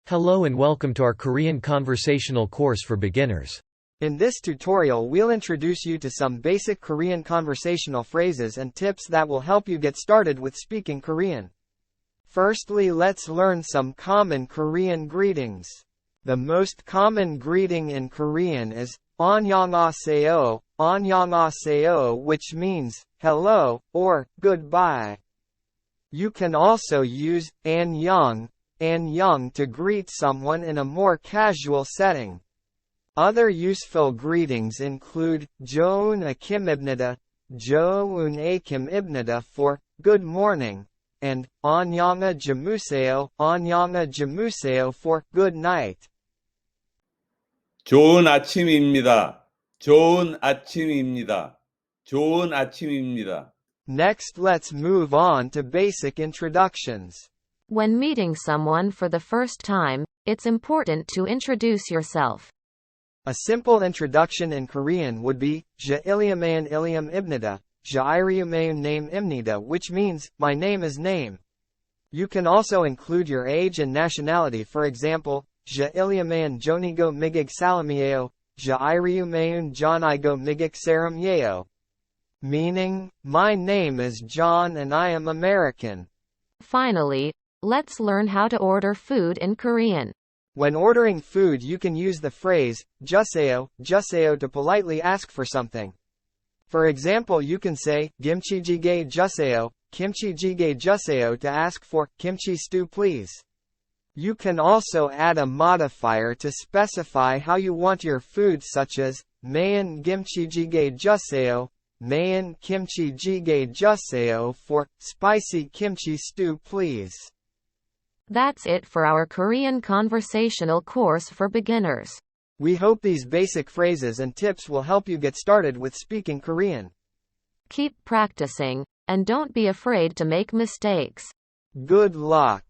Hello and welcome to our Korean conversational course for beginners. In this tutorial we'll introduce you to some basic Korean conversational phrases and tips that will help you get started with speaking Korean. Firstly, let's learn some common Korean greetings. The most common greeting in Korean is 안녕하세요, 안녕하세요, which means hello or goodbye. You can also use 안녕 to greet someone in a more casual setting. Other useful greetings include 좋은 아침입니다, 좋은 아침입니다 for good morning, and 안녕히 주무세요 for good night. 좋은 아침입니다. 좋은 아침입니다. 좋은 아침입니다. Next, let's move on to basic introductions. When meeting someone for the first time, it's important to introduce yourself. A simple introduction in Korean would be 제 이름은 입니다, 제 이름은 name입니다, which means my name is name. You can also include your age and nationality. For example, 제 이름은 존이고 미국 사람이에요, 제 이름은 존이고 미국 사람이에요. Meaning, my name is John and I am American. Finally, let's learn how to order food in Korean. When ordering food you can use the phrase 주세요 to politely ask for something. For example, you can say 김치찌개 주세요 to ask for kimchi stew please. You can also add a modifier to specify how you want your food, such as 매운 김치찌개 주세요, 매운 김치찌개 주세요 for spicy kimchi stew please. That's it for our Korean conversational course for beginners. We hope these basic phrases and tips will help you get started with speaking Korean. Keep practicing, and don't be afraid to make mistakes. Good luck!